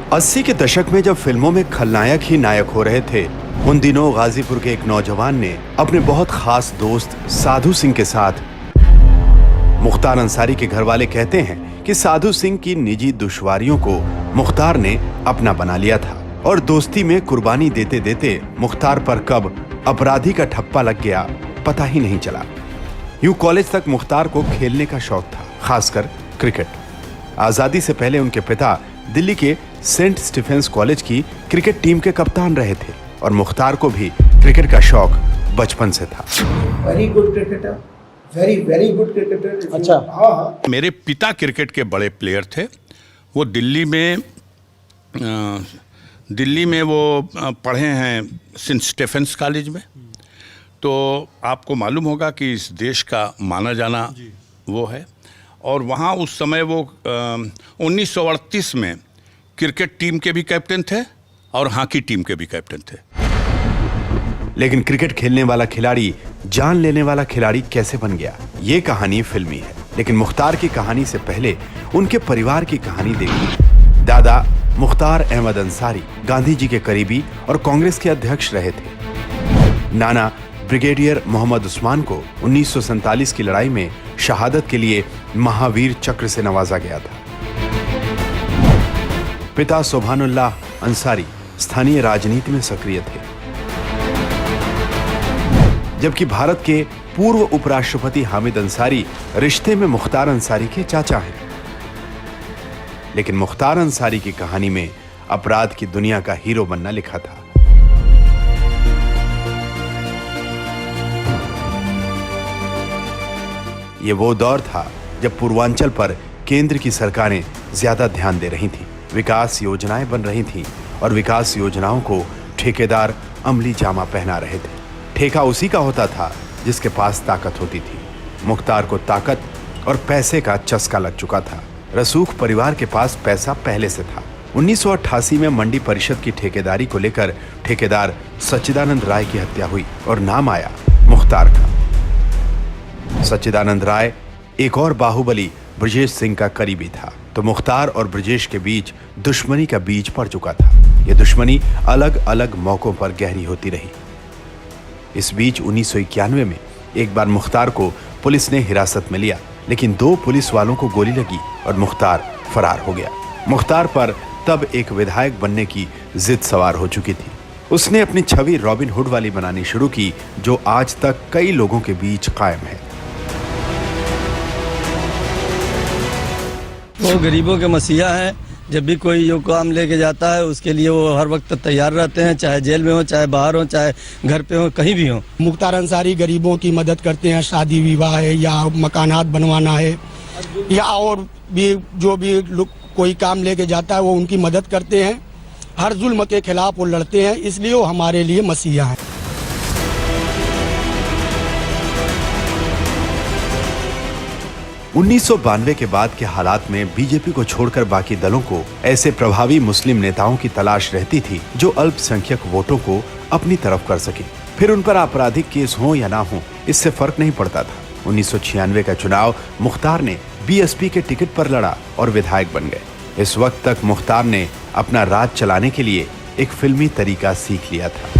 80 के दशक में जब फिल्मों में खलनायक ही नायक हो रहे थे, उन दिनों गाजीपुर के एक नौजवान ने अपने बहुत खास दोस्त साधु सिंह के साथ, मुख्तार अंसारी के घर वाले कहते हैं कि साधु सिंह की निजी दुश्वारियों को मुख्तार ने अपना बना लिया था और दोस्ती में कुर्बानी देते देते मुख्तार पर कब अपराधी का ठप्पा लग गया पता ही नहीं चला। यूं कॉलेज तक मुख्तार को खेलने का शौक था, खासकर क्रिकेट। आजादी से पहले उनके पिता दिल्ली के सेंट स्टीफेंस कॉलेज की क्रिकेट टीम के कप्तान रहे थे और मुख्तार को भी क्रिकेट का शौक बचपन से था। Very good cricketer, very good cricketer. अच्छा, मेरे पिता क्रिकेट के बड़े प्लेयर थे। वो दिल्ली में वो पढ़े हैं सेंट स्टीफेंस कॉलेज में। तो आपको मालूम होगा कि इस देश का माना जाना वो है। और वहाँ उस समय वो 1938 में क्रिकेट टीम के भी कैप्टन थे और हॉकी टीम के भी कैप्टन थे। लेकिन क्रिकेट खेलने वाला खिलाड़ी जान लेने वाला खिलाड़ी कैसे बन गया, ये कहानी फिल्मी है। लेकिन मुख्तार की कहानी से पहले उनके परिवार की कहानी देखिए। दादा मुख्तार अहमद अंसारी गांधी जी के करीबी और कांग्रेस के अध्यक्ष रहे थे। नाना ब्रिगेडियर मोहम्मद उस्मान को 1947 की लड़ाई में शहादत के लिए महावीर चक्र से नवाजा गया था। पिता सुभानुल्लाह अंसारी स्थानीय राजनीति में सक्रिय थे, जबकि भारत के पूर्व उपराष्ट्रपति हामिद अंसारी रिश्ते में मुख्तार अंसारी के चाचा हैं। लेकिन मुख्तार अंसारी की कहानी में अपराध की दुनिया का हीरो बनना लिखा था। ये वो दौर था जब पूर्वांचल पर केंद्र की सरकारें ज्यादा ध्यान दे रही थीं, विकास योजनाएं बन रही थीं और विकास योजनाओं को ठेकेदार अमली जामा पहना रहे थे। ठेका उसी का होता था जिसके पास ताकत होती थी। मुख्तार को ताकत और पैसे का चस्का लग चुका था। रसूख परिवार के पास पैसा पहले से था। 1988 में मंडी परिषद की ठेकेदारी को लेकर ठेकेदार सच्चिदानंद राय की हत्या हुई और नाम आया मुख्तार का। सच्चिदानंद राय एक और बाहुबली ब्रजेश सिंह का करीबी था, तो मुख्तार और ब्रजेश के बीच दुश्मनी का बीज पड़ चुका था। यह दुश्मनी अलग अलग मौकों पर गहरी होती रही। इस बीच 1991 में एक बार मुख्तार को पुलिस ने हिरासत में लिया, लेकिन 2 पुलिस वालों को गोली लगी और मुख्तार फरार हो गया। मुख्तार पर तब एक विधायक बनने की जिद सवार हो चुकी थी। उसने अपनी छवि रॉबिन हुड वाली बनानी शुरू की, जो आज तक कई लोगों के बीच कायम है। वो गरीबों के मसीहा हैं। जब भी कोई यो काम लेके जाता है उसके लिए वो हर वक्त तैयार रहते हैं, चाहे जेल में हो, चाहे बाहर हो, चाहे घर पे हो, कहीं भी हो। मुख्तार अंसारी गरीबों की मदद करते हैं, शादी विवाह है या मकानात बनवाना है या और भी जो भी कोई काम लेके जाता है वो उनकी मदद करते हैं। हर जुल्म के खिलाफ वो लड़ते हैं, इसलिए वो हमारे लिए मसीहा हैं। उन्नीस के बाद के हालात में बीजेपी को छोड़कर बाकी दलों को ऐसे प्रभावी मुस्लिम नेताओं की तलाश रहती थी जो अल्पसंख्यक वोटों को अपनी तरफ कर सके। फिर उन पर आपराधिक केस हो या ना हो, इससे फर्क नहीं पड़ता था। 1996 का चुनाव मुख्तार ने बीएसपी के टिकट पर लड़ा और विधायक बन गए। इस वक्त तक मुख्तार ने अपना राज चलाने के लिए एक फिल्मी तरीका सीख लिया था।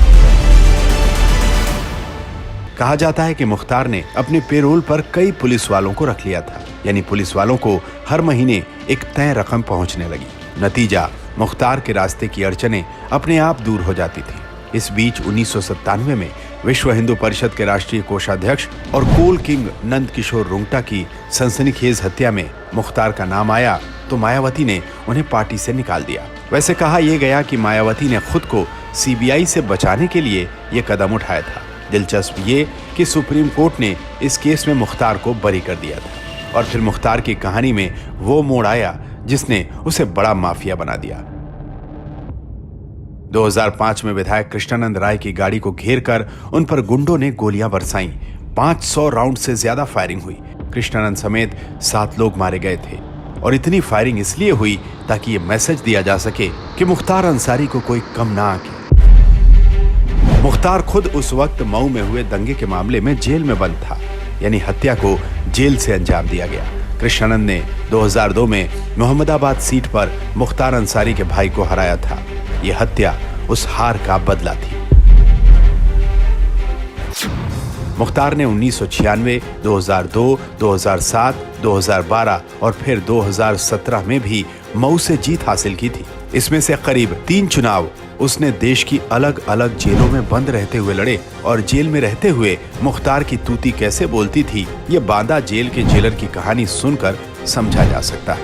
कहा जाता है कि मुख्तार ने अपने पेरोल पर कई पुलिस वालों को रख लिया था, यानी पुलिस वालों को हर महीने एक तय रकम पहुंचने लगी। नतीजा, मुख्तार के रास्ते की अड़चनें अपने आप दूर हो जाती थी। इस बीच 1997 में विश्व हिंदू परिषद के राष्ट्रीय कोषाध्यक्ष और कोल किंग नंद किशोर रुंगटा की सनसनीखेज हत्या में मुख्तार का नाम आया तो मायावती ने उन्हें पार्टी से निकाल दिया। वैसे कहा यह गया कि मायावती ने खुद को सीबीआई से बचाने के लिए यह कदम उठाया था। दिलचस्प ये कि सुप्रीम कोर्ट ने इस केस में मुख्तार को बरी कर दिया था और फिर मुख्तार की कहानी में वो मोड़ आया जिसने उसे बड़ा माफिया बना दिया। 2005 में विधायक कृष्णानंद राय की गाड़ी को घेरकर उन पर गुंडों ने गोलियां बरसाईं। 500 राउंड से ज्यादा फायरिंग हुई। कृष्णानंद समेत 7 लोग मारे गए थे और इतनी फायरिंग इसलिए हुई ताकि ये मैसेज दिया जा सके कि मुख्तार अंसारी को कोई कम ना आके। मुख्तार खुद उस वक्त मऊ में हुए दंगे के मामले में जेल में बंद था, यानी हत्या को जेल से अंजाम दिया गया। कृष्णानंद ने 2002 में मोहम्मदाबाद सीट पर मुख्तार अंसारी के भाई को हराया था। यह हत्या उस हार का बदला थी। मुख्तार ने 1996, 2002, 2007, 2012 और फिर 2017 में भी मऊ से जीत हासिल की थी। इसमें से करीब 3 चुनाव उसने देश की अलग अलग जेलों में बंद रहते हुए लड़े और जेल में रहते हुए मुख्तार की तूती कैसे बोलती थी, ये बांदा जेल के जेलर की कहानी सुनकर समझा जा सकता है।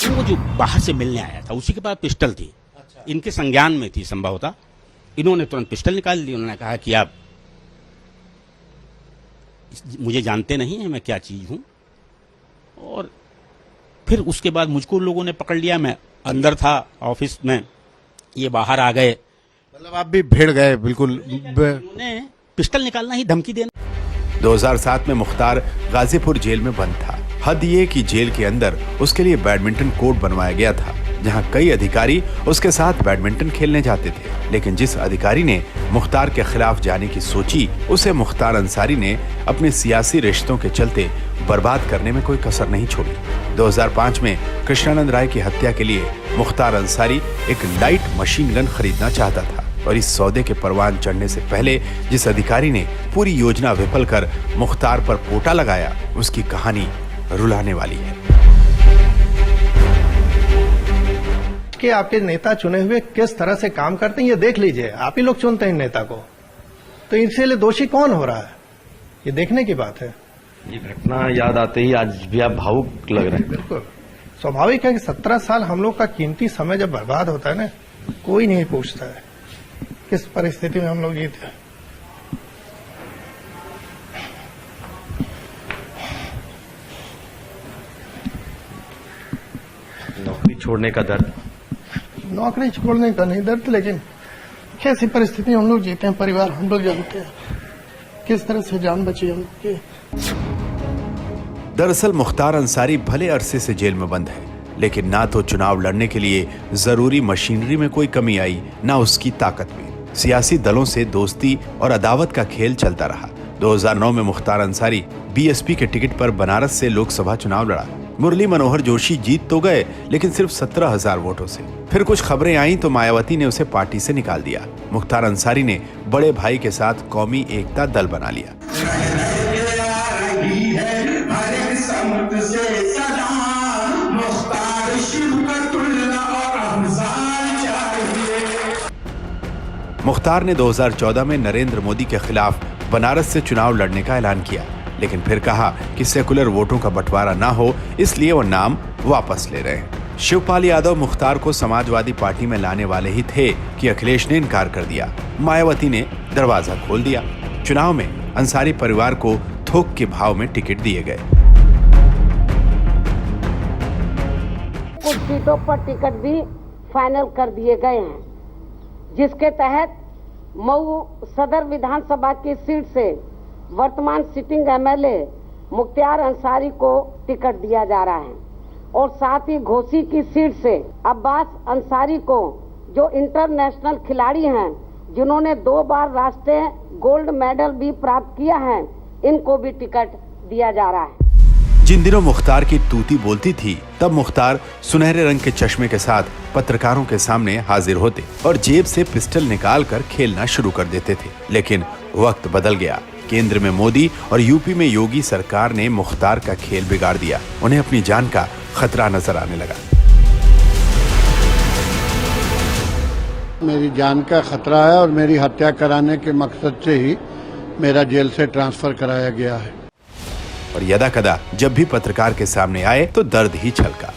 वो जो बाहर से मिलने आया था उसी के पास पिस्टल थी। इनके संज्ञान में थी संभवतः। इन्होंने तुरंत पिस्टल निकाल ली। उन्होंने कहा कि आप मुझे जानते नहीं हैं, मैं क्या चीज हूं। और फिर उसके बाद मुझको लोगों ने पकड़ लिया। मैं अंदर था ऑफिस में, ये बाहर आ गए। मतलब आप भी भिड़ गए बिल्कुल। उन्होंने पिस्टल निकालना ही धमकी देना। 2007 में मुख्तार गाजीपुर जेल में बंद था। हद ये कि जेल के अंदर उसके लिए बैडमिंटन कोर्ट बनवाया गया था, जहां कई अधिकारी उसके साथ बैडमिंटन खेलने जाते थे। लेकिन जिस अधिकारी ने मुख्तार के खिलाफ जाने की सोची, उसे मुख्तार अंसारी ने अपने सियासी रिश्तों के चलते बर्बाद करने में कोई कसर नहीं छोड़ी। 2005 में कृष्णानंद राय की हत्या के लिए मुख्तार अंसारी एक लाइट मशीन गन खरीदना चाहता था और इस सौदे के परवान चढ़ने से पहले जिस अधिकारी ने पूरी योजना विफल कर मुख्तार पर पोटा लगाया, उसकी कहानी रुलाने वाली है। कि आपके नेता चुने हुए किस तरह से काम करते हैं ये देख लीजिए। आप ही लोग चुनते हैं नेता को, तो इसीलिए दोषी कौन हो रहा है ये देखने की बात है। ये घटना याद आते ही आज भी आप भावुक लग रहे हैं। बिल्कुल स्वाभाविक है कि 17 साल हम लोग का कीमती समय जब बर्बाद होता है ना, कोई नहीं पूछता है किस परिस्थिति में हम लोग जीते। नौकरी छोड़ने का दर्द, नौकरी छोड़ने का नहीं दर्द, लेकिन कैसी परिस्थिति हम लोग जीते हैं, परिवार हम लोग जानते हैं किस तरह से जान बची हम लोग की। दरअसल मुख्तार अंसारी भले अरसे से जेल में बंद है, लेकिन ना तो चुनाव लड़ने के लिए जरूरी मशीनरी में कोई कमी आई, ना उसकी ताकत में। सियासी दलों से दोस्ती और अदावत का खेल चलता रहा। 2009 में मुख्तार अंसारी बीएसपी के टिकट पर बनारस से लोकसभा चुनाव लड़ा। मुरली मनोहर जोशी जीत तो गए, लेकिन सिर्फ 17,000 वोटों से। फिर कुछ खबरें आईं तो मायावती ने उसे पार्टी से निकाल दिया। मुख्तार अंसारी ने बड़े भाई के साथ कौमी एकता दल बना लिया। मुख्तार ने 2014 में नरेंद्र मोदी के खिलाफ बनारस से चुनाव लड़ने का ऐलान किया, लेकिन फिर कहा कि सेकुलर वोटों का बंटवारा ना हो, इसलिए वो नाम वापस ले रहे हैं। शिवपाल यादव मुख्तार को समाजवादी पार्टी में लाने वाले ही थे कि अखिलेश ने इनकार कर दिया। मायावती ने दरवाजा खोल दिया। चुनाव में अंसारी परिवार को थोक के भाव में टिकट दिए गए। कुछ सीटों पर टिकट भी फाइनल कर दिए गए हैं, जिसके तहत मऊ सदर विधानसभा की सीट से वर्तमान सिटिंग एमएलए मुख्तार अंसारी को टिकट दिया जा रहा है और साथ ही घोसी की सीट से अब्बास अंसारी को, जो इंटरनेशनल खिलाड़ी हैं, जिन्होंने 2 बार राष्ट्रीय गोल्ड मेडल भी प्राप्त किया है, इनको भी टिकट दिया जा रहा है। जिन दिनों मुख्तार की तूती बोलती थी, तब मुख्तार सुनहरे रंग के चश्मे के साथ पत्रकारों के सामने हाजिर होते और जेब से पिस्टल निकालकर खेलना शुरू कर देते थे। लेकिन वक्त बदल गया। केंद्र में मोदी और यूपी में योगी सरकार ने मुख्तार का खेल बिगाड़ दिया। उन्हें अपनी जान का खतरा नजर आने लगा। मेरी जान का खतरा है और मेरी हत्या कराने के मकसद से ही मेरा जेल से ट्रांसफर कराया गया है। और यदाकदा जब भी पत्रकार के सामने आए तो दर्द ही छलका।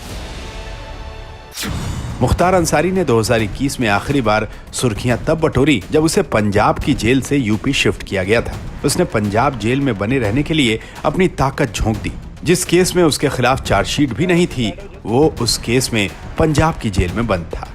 मुख्तार अंसारी ने 2021 में आखिरी बार सुर्खियां तब बटोरी जब उसे पंजाब की जेल से यूपी शिफ्ट किया गया था। उसने पंजाब जेल में बने रहने के लिए अपनी ताकत झोंक दी। जिस केस में उसके खिलाफ चार्जशीट भी नहीं थी, वो उस केस में पंजाब की जेल में बंद था।